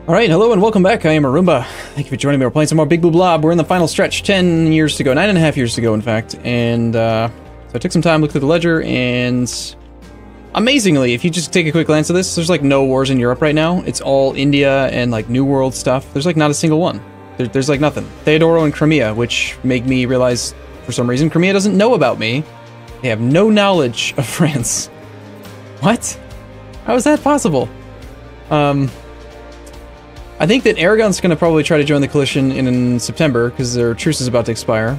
Alright, hello and welcome back. I am Arumba. Thank you for joining me. We're playing some more Big Blue Blob. We're in the final stretch. 10 years to go. 9.5 years to go, in fact. And, so I took some time, looked at the ledger, and... amazingly, if you just take a quick glance at this, there's like no wars in Europe right now. It's all India and like New World stuff. There's like not a single one. There's like nothing. Theodoro and Crimea, which make me realize, for some reason, Crimea doesn't know about me. They have no knowledge of France. What? How is that possible? I think that Aragon's going to probably try to join the coalition in September, because their truce is about to expire.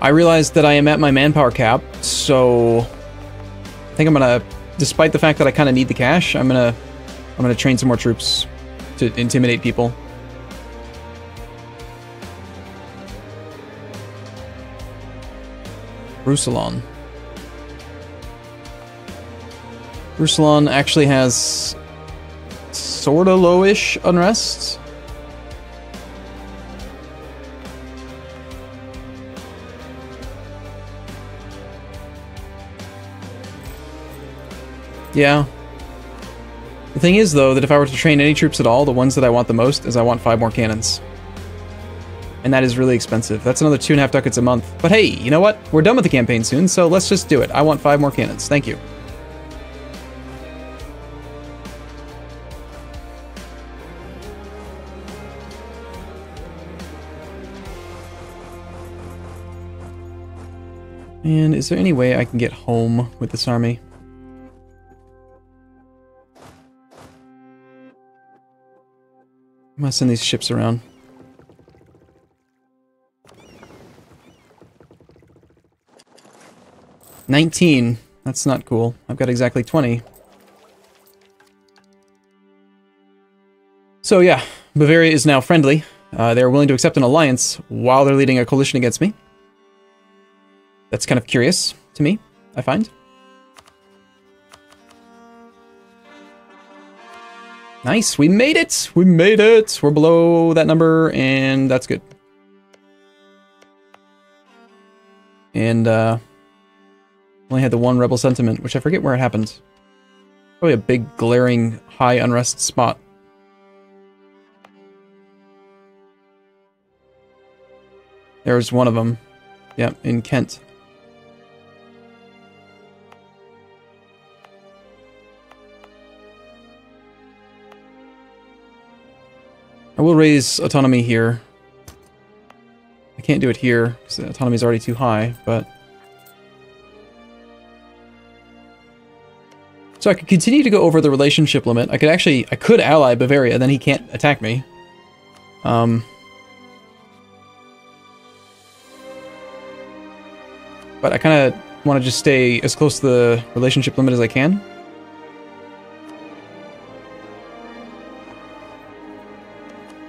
I realized that I am at my manpower cap, so I think I'm going to, despite the fact that I kind of need the cash, I'm going to train some more troops to intimidate people. Roussillon. Roussillon actually has sorta lowish unrest. Yeah. The thing is, though, that if I were to train any troops at all, the ones that I want the most is I want 5 more cannons. And that is really expensive. That's another 2.5 ducats a month. But hey, you know what? We're done with the campaign soon, so let's just do it. I want 5 more cannons. Thank you. And is there any way I can get home with this army? I'm gonna send these ships around. $19. That's not cool. I've got exactly 20. So yeah, Bavaria is now friendly. They're willing to accept an alliance while they're leading a coalition against me. That's kind of curious to me, I find. Nice, we made it! We made it! We're below that number, and that's good. And, only had the one rebel sentiment, which I forget where it happened. Probably a big, glaring, high unrest spot. There's one of them. Yep, in Kent. I will raise autonomy here. I can't do it here, because the autonomy is already too high, but... So I could continue to go over the relationship limit. I could ally Bavaria, then he can't attack me. But I kind of want to just stay as close to the relationship limit as I can.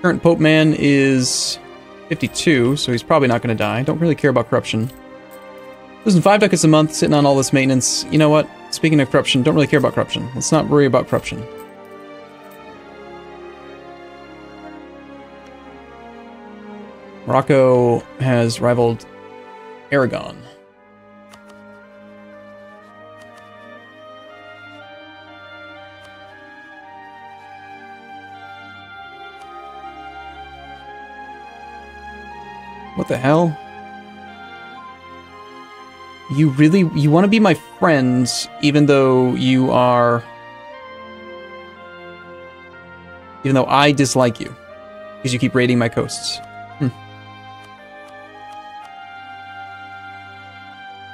Current Pope Man is 52, so he's probably not going to die. Don't really care about corruption. Losing 5 ducats a month, sitting on all this maintenance. You know what? Speaking of corruption, don't really care about corruption. Let's not worry about corruption. Morocco has rivaled Aragon. What the hell? You want to be my friends, even though you are... even though I dislike you. Because you keep raiding my coasts.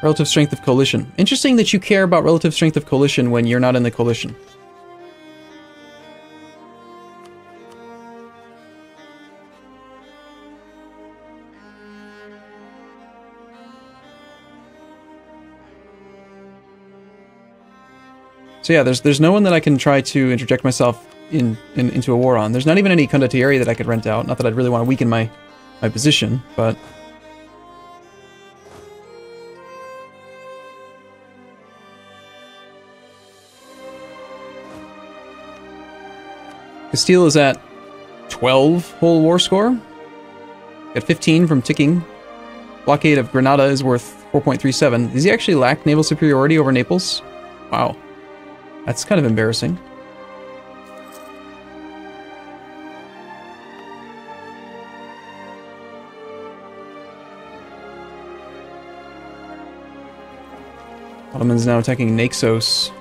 Relative strength of coalition. Interesting that you care about relative strength of coalition when you're not in the coalition. So yeah, there's no one that I can try to interject myself into a war on. There's not even any condottieri that I could rent out. Not that I'd really want to weaken my position, but... Castile is at 12 whole war score. Got 15 from ticking. Blockade of Granada is worth 4.37. Does he actually lack naval superiority over Naples? Wow. That's kind of embarrassing. Ottoman's now attacking Naxos,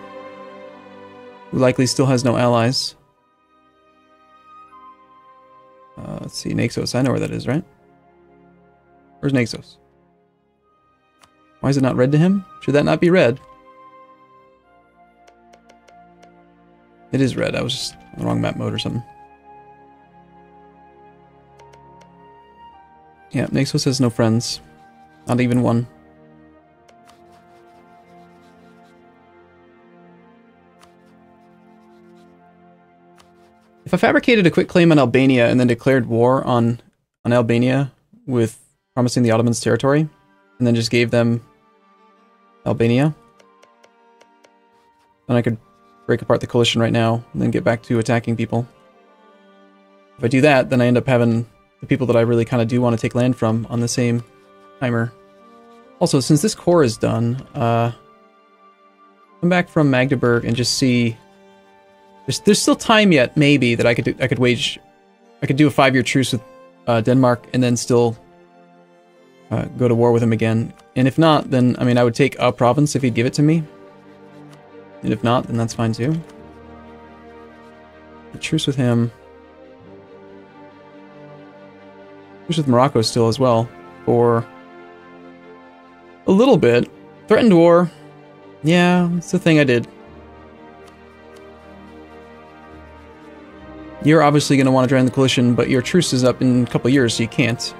who likely still has no allies. Let's see, Naxos. I know where that is, right? Where's Naxos? Why is it not red to him? Should that not be red? It is red. I was just on the wrong map mode or something. Yeah, Naxos has no friends. Not even one. If I fabricated a quick claim on Albania and then declared war on Albania with promising the Ottomans territory, and then just gave them Albania, then I could break apart the coalition right now and then get back to attacking people. If I do that, then I end up having the people that I really kind of do want to take land from on the same timer. Also, since this core is done, come back from Magdeburg and just see. There's still time yet, maybe, that I could do a 5-year truce with Denmark and then still go to war with him again. And if not, then I mean I would take a province if he'd give it to me. And if not, then that's fine too. A truce with him. Truce with Morocco still as well for a little bit. Threatened war. Yeah, it's the thing I did. You're obviously going to want to join the coalition, but your truce is up in a couple years, so you can't.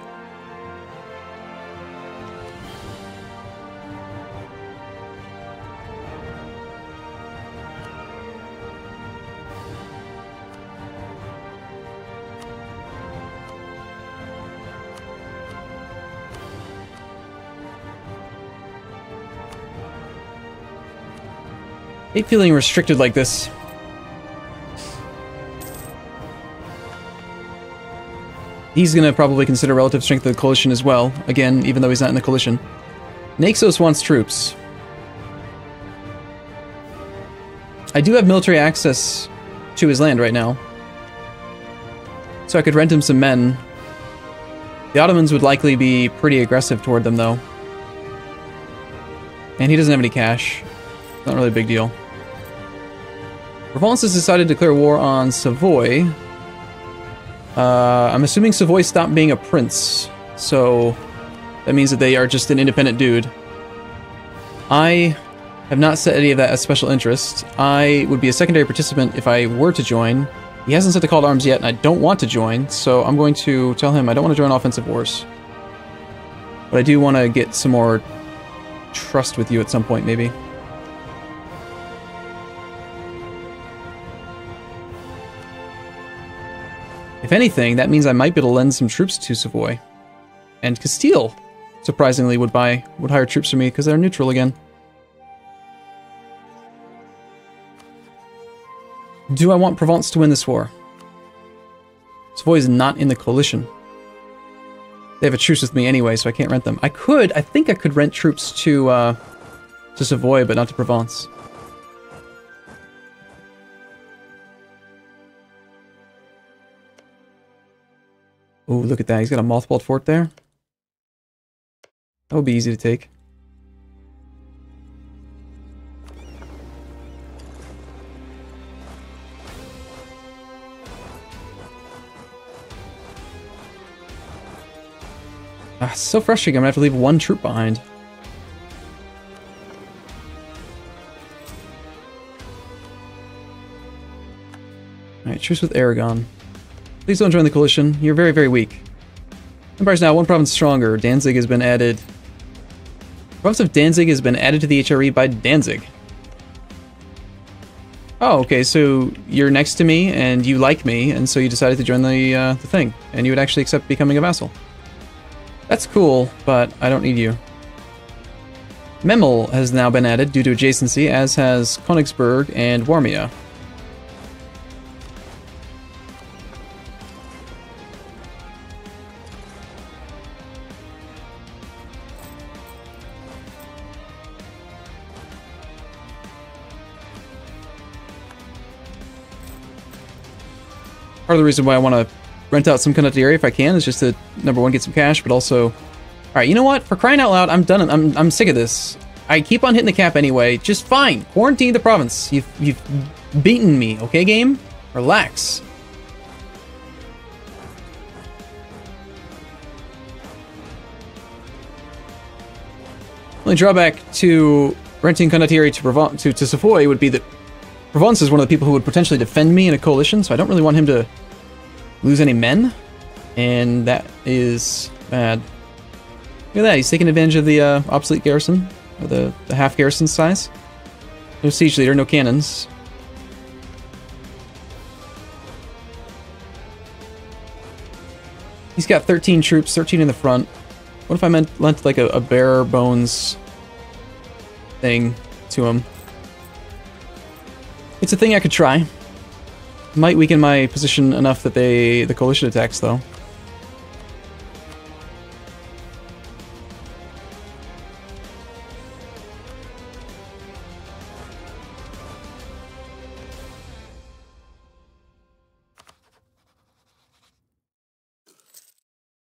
I hate feeling restricted like this. He's going to probably consider relative strength of the coalition as well. Again, even though he's not in the coalition. Naxos wants troops. I do have military access to his land right now. So I could rent him some men. The Ottomans would likely be pretty aggressive toward them, though. And he doesn't have any cash. Not really a big deal. Provence has decided to declare war on Savoy. I'm assuming Savoy stopped being a prince, so that means that they are just an independent dude. I have not set any of that as special interest. I would be a secondary participant if I were to join. He hasn't set the call to arms yet, and I don't want to join, so I'm going to tell him I don't want to join offensive wars. But I do want to get some more trust with you at some point, maybe. If anything, that means I might be able to lend some troops to Savoy. And Castile, surprisingly, would hire troops from me because they're neutral again. Do I want Provence to win this war? Savoy is not in the coalition. They have a truce with me anyway, so I can't rent them. I think I could rent troops to Savoy, but not to Provence. Oh, look at that. He's got a mothballed fort there. That would be easy to take. Ah, it's so frustrating. I'm gonna have to leave one troop behind. Alright, truce with Aragon. Please don't join the coalition. You're very, very weak. Empire's now one province stronger. Danzig has been added. The province of Danzig has been added to the HRE by Danzig. Oh, okay, so you're next to me, and you like me, and so you decided to join the thing. And you would actually accept becoming a vassal. That's cool, but I don't need you. Memel has now been added due to adjacency, as has Königsberg and Warmia. part of the reason why I want to rent out some condottieri if I can is just to, number one, get some cash, but also... Alright, you know what? For crying out loud, I'm done. I'm sick of this. I keep on hitting the cap anyway. Just fine. Quarantine the province. You've beaten me, okay, game? Relax. Only drawback to renting condottieri to Savoy would be that Provence is one of the people who would potentially defend me in a coalition, so I don't really want him to lose any men, and that is bad. Look at that, he's taking advantage of the obsolete garrison, or the half garrison size. No siege leader, no cannons. He's got 13 troops, 13 in the front. What if I lent like a bare bones thing to him? It's a thing I could try. Might weaken my position enough that the coalition attacks, though.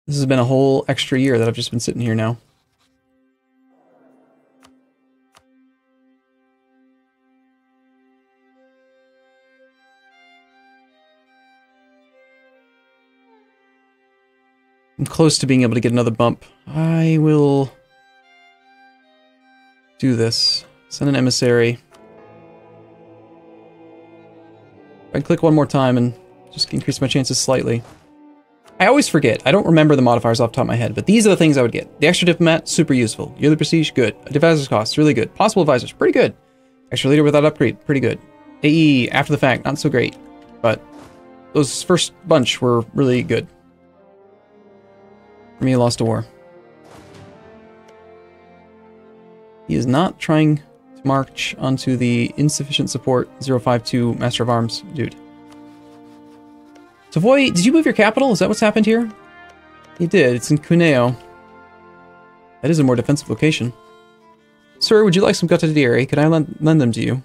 This has been a whole extra year that I've just been sitting here now. I'm close to being able to get another bump. I will do this. Send an emissary. I'd click one more time and just increase my chances slightly. I always forget. I don't remember the modifiers off the top of my head, but these are the things I would get. The extra diplomat, super useful. Yearly prestige, good. Advisor's cost, really good. Possible advisors, pretty good. Extra leader without upgrade, pretty good. AE, after the fact, not so great. But those first bunch were really good. For me, I lost a war. He is not trying to march onto the insufficient support 052 Master of Arms dude. Savoy, did you move your capital? Is that what's happened here? You did. It's in Cuneo. That is a more defensive location. Sir, would you like some condottieri? Could I lend them to you?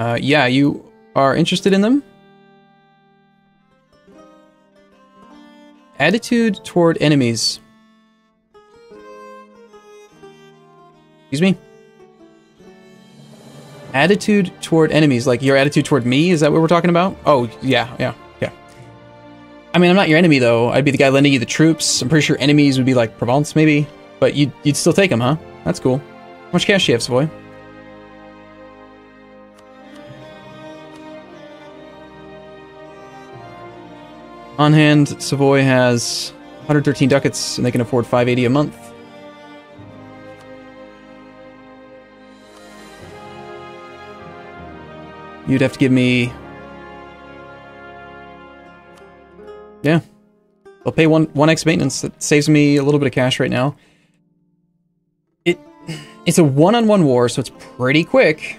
Yeah, you are interested in them? Attitude toward enemies. Excuse me? Attitude toward enemies, like your attitude toward me? Is that what we're talking about? Oh, yeah. I mean, I'm not your enemy, though. I'd be the guy lending you the troops. I'm pretty sure enemies would be like Provence, maybe. But you'd still take them, huh? That's cool. How much cash do you have, Savoy? On hand, Savoy has 113 ducats, and they can afford 580 a month. You'd have to give me... Yeah. I'll pay 1x maintenance. That saves me a little bit of cash right now. It's a one-on-one war, so it's pretty quick.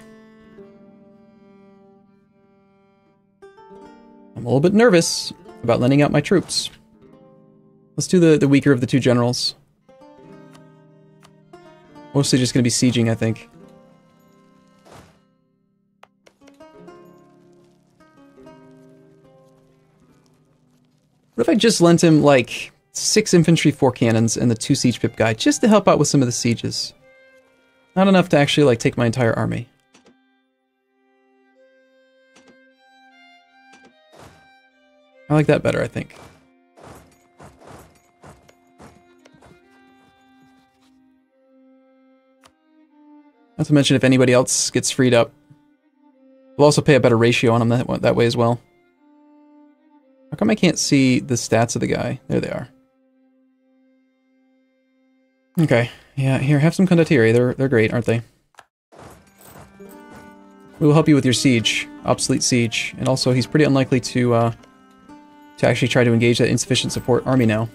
I'm a little bit nervous about lending out my troops. Let's do the weaker of the two generals. Mostly just going to be sieging, I think. What if I just lent him, like, 6 infantry, 4 cannons, and the 2 siege pip guy, just to help out with some of the sieges? Not enough to actually, like, take my entire army. I like that better, I think. Not to mention if anybody else gets freed up. We'll also pay a better ratio on them that way as well. How come I can't see the stats of the guy? There they are. Okay, yeah, here, have some condottieri. They're great, aren't they? We will help you with your siege, obsolete siege, and also he's pretty unlikely to actually try to engage that insufficient support army now.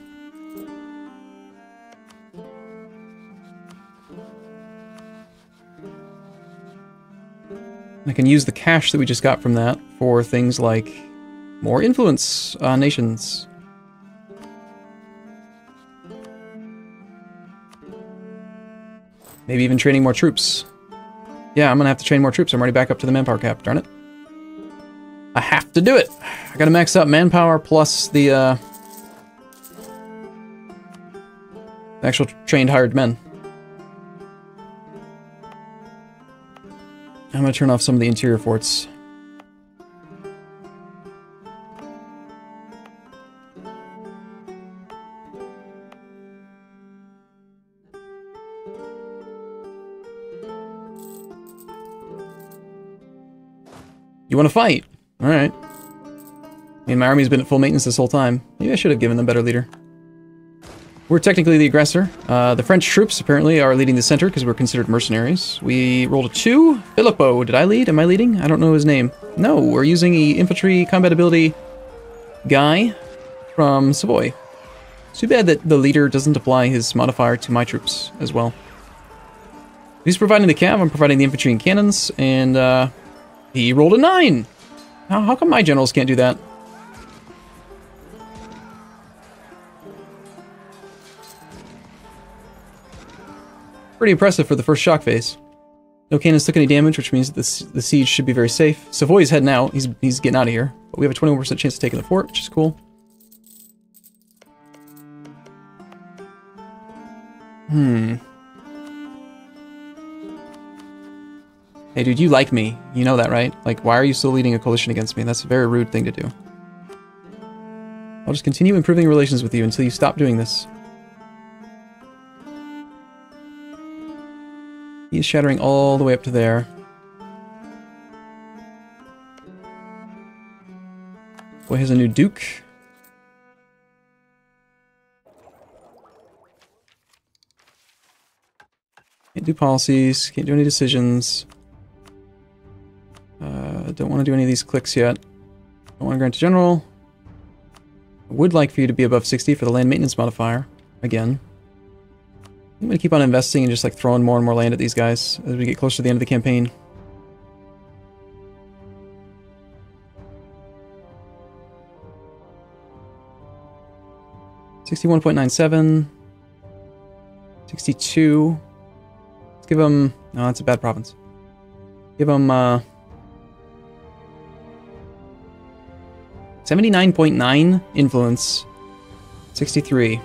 I can use the cash that we just got from that for things like more influence on nations. Maybe even training more troops. Yeah, I'm gonna have to train more troops. I'm already back up to the manpower cap, darn it. I have to do it. I gotta max out manpower plus the actual trained hired men. I'm gonna turn off some of the interior forts. You want to fight? Alright. I mean, my army's been at full maintenance this whole time. Maybe I should have given them a better leader. We're technically the aggressor. The French troops, apparently, are leading the center because we're considered mercenaries. We rolled a 2. Filippo, did I lead? Am I leading? I don't know his name. No, we're using the infantry combat ability guy from Savoy. It's too bad that the leader doesn't apply his modifier to my troops as well. He's providing the cav, I'm providing the infantry and cannons, and he rolled a 9! How come my generals can't do that? Pretty impressive for the first shock phase. No cannons took any damage, which means that the siege should be very safe. Savoy's heading out. He's getting out of here. But we have a 21% chance of taking the fort, which is cool. Hey dude, you like me. You know that, right? Like, why are you still leading a coalition against me? That's a very rude thing to do. I'll just continue improving relations with you until you stop doing this. He is shattering all the way up to there. Boy has a new duke. Can't do policies, can't do any decisions. Don't want to do any of these clicks yet. Don't want to grant to general. I would like for you to be above 60 for the land maintenance modifier. Again. I'm going to keep on investing and just like throwing more and more land at these guys as we get closer to the end of the campaign. $61.97. 62. Let's give them... No, that's a bad province. Give them 79.9 influence. 63.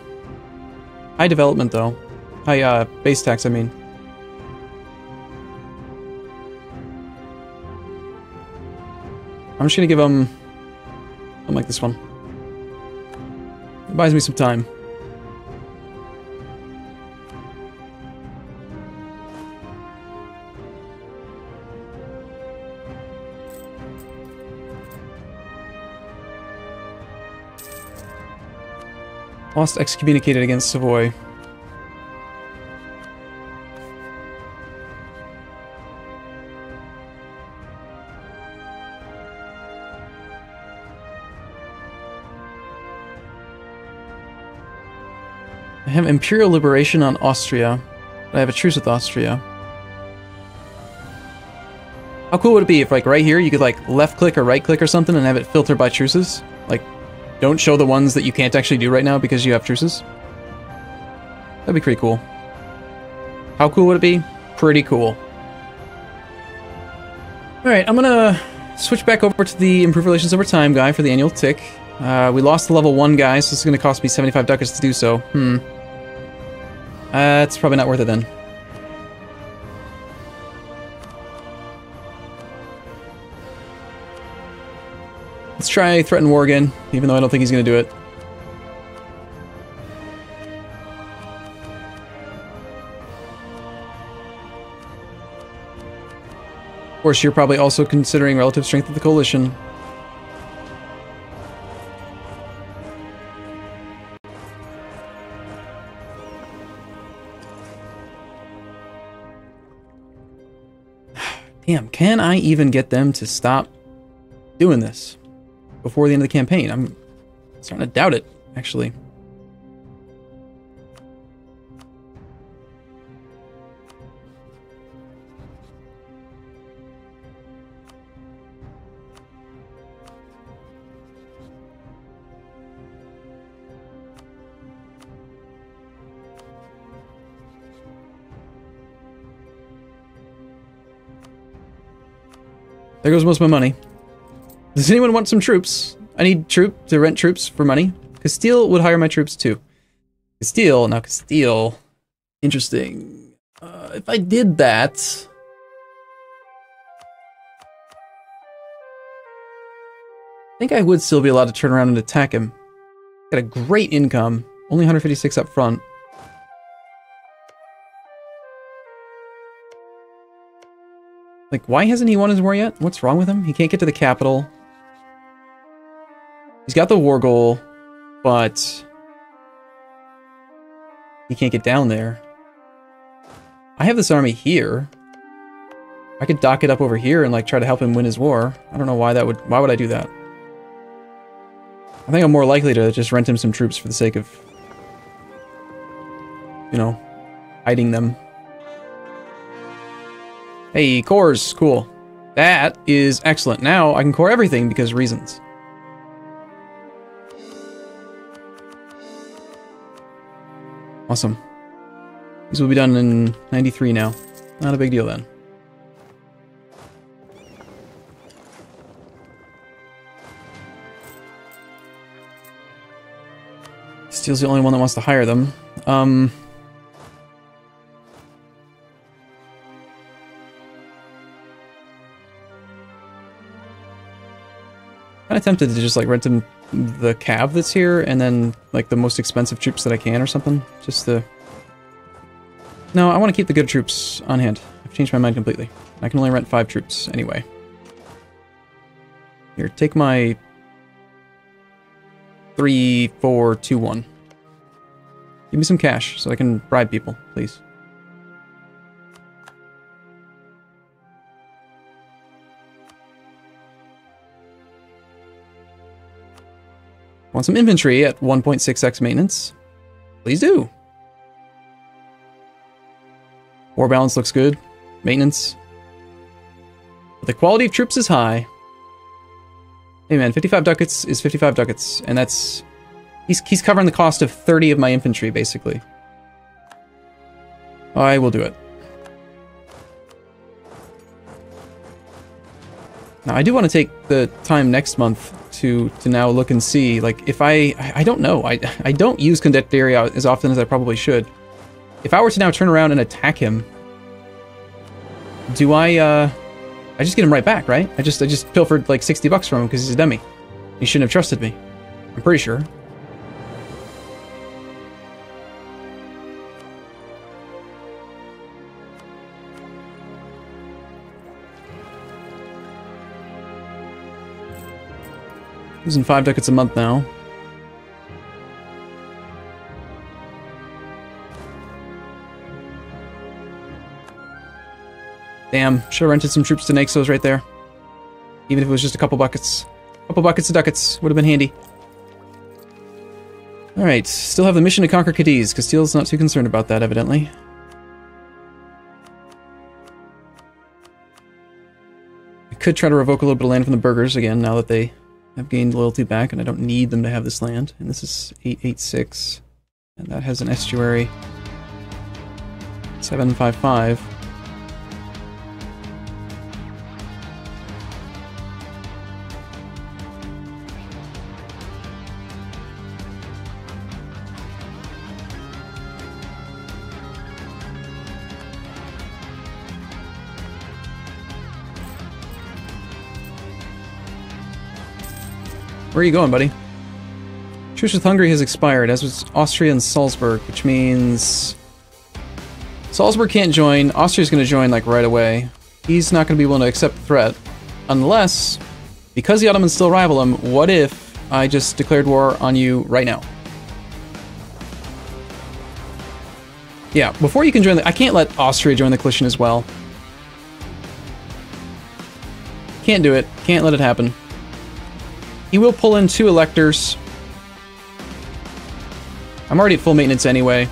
High development, though. High, base tax, I mean. I'm just gonna give them... something like this one. It buys me some time. Lost excommunicated against Savoy. I have Imperial Liberation on Austria, but I have a truce with Austria. How cool would it be if, like, right here, you could, like, left-click or right-click or something and have it filter by truces? Like, don't show the ones that you can't actually do right now because you have truces. That'd be pretty cool. How cool would it be? Pretty cool. Alright, I'm gonna switch back over to the Improve Relations Over Time guy for the annual tick. We lost the level 1 guy, so this is gonna cost me 75 ducats to do so. It's probably not worth it then. Let's try Threaten War again, even though I don't think he's going to do it. Of course, you're probably also considering relative strength of the coalition. Damn, can I even get them to stop doing this before the end of the campaign? I'm starting to doubt it, actually. There goes most of my money. Does anyone want some troops? I need to rent troops for money. Castile would hire my troops too. Castile. Interesting. If I did that... I think I would still be allowed to turn around and attack him. Got a great income. Only 156 up front. Like, why hasn't he won his war yet? What's wrong with him? He can't get to the capital. He's got the war goal, but he can't get down there. I have this army here. I could dock it up over here and like try to help him win his war. I don't know why that would. Why would I do that? I think I'm more likely to just rent him some troops for the sake of, you know, hiding them. Hey, cores, cool. That is excellent. Now I can core everything because reasons. Awesome. These will be done in 93 now. Not a big deal then. Steel's the only one that wants to hire them. Kinda tempted to just like rent him the cav that's here and then like the most expensive troops that I can or something. Just to... No, I want to keep the good troops on hand. I've changed my mind completely. I can only rent 5 troops anyway. Here, take my 3, 4, 2, 1. Give me some cash so I can bribe people, please. Want some infantry at 1.6x maintenance? Please do. War balance looks good. Maintenance. But the quality of troops is high. Hey man, 55 ducats is 55 ducats, and that's... He's covering the cost of 30 of my infantry, basically. I will do it. Now, I do want to take the time next month to now look and see, like, if I don't know. I don't use Condottieri as often as I probably should. If I were to now turn around and attack him, do I just get him right back, right? I just pilfered like 60 bucks from him because he's a demi. He shouldn't have trusted me. I'm pretty sure. Losing 5 ducats a month now. Damn, should have rented some troops to Naxos right there. Even if it was just a couple buckets. A couple buckets of ducats would have been handy. Alright, still have the mission to conquer Cadiz. Castile's not too concerned about that, evidently. I could try to revoke a little bit of land from the burghers again, now that they have gained loyalty back, and I don't need them to have this land. And this is 886. And that has an estuary. 755. Where are you going, buddy? Truce with Hungary has expired, as was Austria and Salzburg, which means... Salzburg can't join, Austria's gonna join, like, right away. He's not gonna be willing to accept the threat. Unless, because the Ottomans still rival him, what if I just declared war on you right now? Yeah, before you can join the... I can't let Austria join the coalition as well. Can't do it. Can't let it happen. He will pull in 2 electors. I'm already at full maintenance anyway.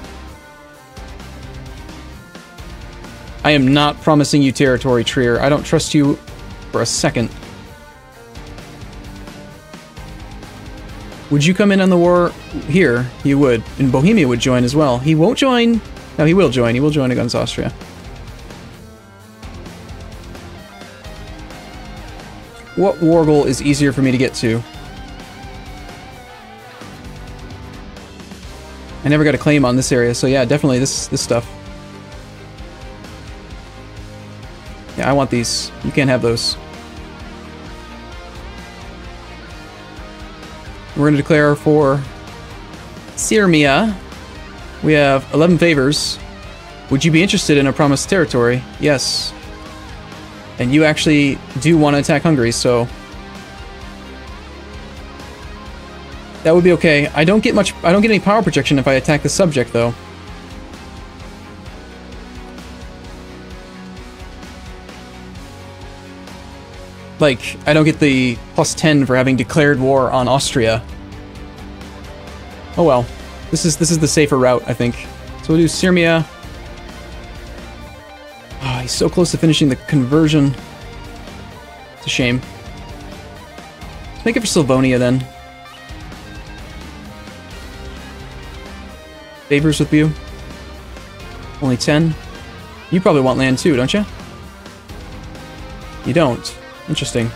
I am not promising you territory, Trier. I don't trust you for a second. Would you come in on the war here? You would. And Bohemia would join as well. He won't join. No, he will join. He will join against Austria. what war goal is easier for me to get to? I never got a claim on this area, so yeah, definitely this stuff. Yeah, I want these. You can't have those. We're going to declare for Sirmia. We have 11 favors. Would you be interested in a promised territory? Yes. And you actually do want to attack Hungary, so that would be okay. I don't get any power projection if I attack the subject, though. Like, I don't get the +10 for having declared war on Austria. Oh well. This is the safer route, I think. So we'll do Sirmia. Oh, he's so close to finishing the conversion. It's a shame. Let's make it for Sylvonia, then. Favors with you. Only 10. You probably want land too, don't you? You don't. Interesting.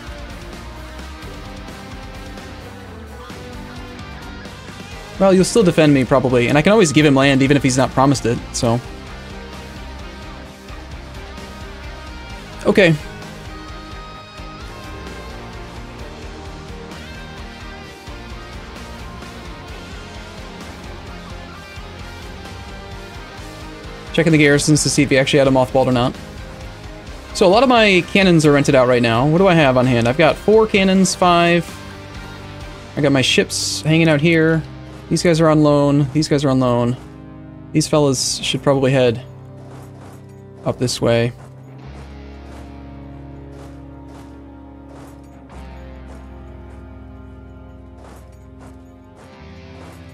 Well, you'll still defend me, probably. And I can always give him land, even if he's not promised it, so... Okay. Checking the garrisons to see if he actually had a mothballed or not. So a lot of my cannons are rented out right now. What do I have on hand? I've got 4 cannons, 5. I got my ships hanging out here. These guys are on loan. These guys are on loan. These fellas should probably head up this way.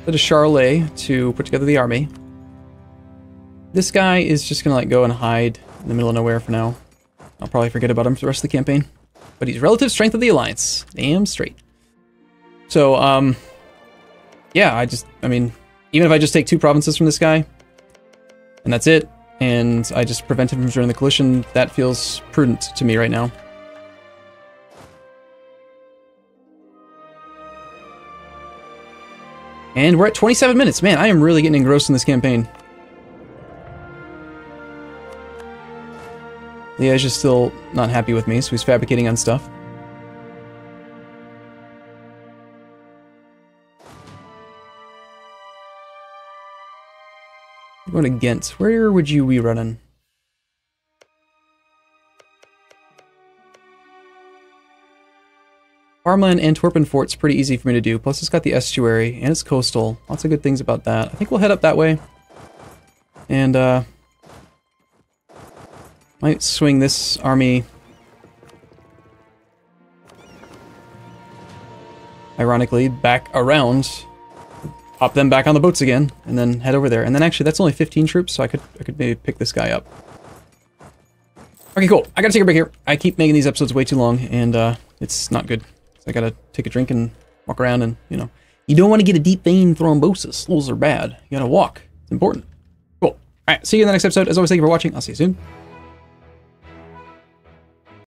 Go to Charolais to put together the army. This guy is just gonna like go and hide in the middle of nowhere for now. I'll probably forget about him for the rest of the campaign. But he's relative strength of the alliance. Damn straight. So, yeah, I mean, even if I just take 2 provinces from this guy, and that's it, and I just prevent him from joining the coalition, that feels prudent to me right now. And we're at 27 minutes. Man, I am really getting engrossed in this campaign. Liège is still not happy with me, so he's fabricating on stuff. I'm going to Ghent. Where would you be running? Farmland Antwerpen Fort's pretty easy for me to do. Plus it's got the estuary, and it's coastal. Lots of good things about that. I think we'll head up that way. And, might swing this army, ironically, back around, pop them back on the boats again, and then head over there. And then actually, that's only 15 troops, so I could maybe pick this guy up. Okay, cool. I gotta take a break here. I keep making these episodes way too long, and it's not good. So I gotta take a drink and walk around, and you know, you don't want to get a deep vein thrombosis. Those are bad. You gotta walk. It's important. Cool. All right. See you in the next episode. As always, thank you for watching. I'll see you soon.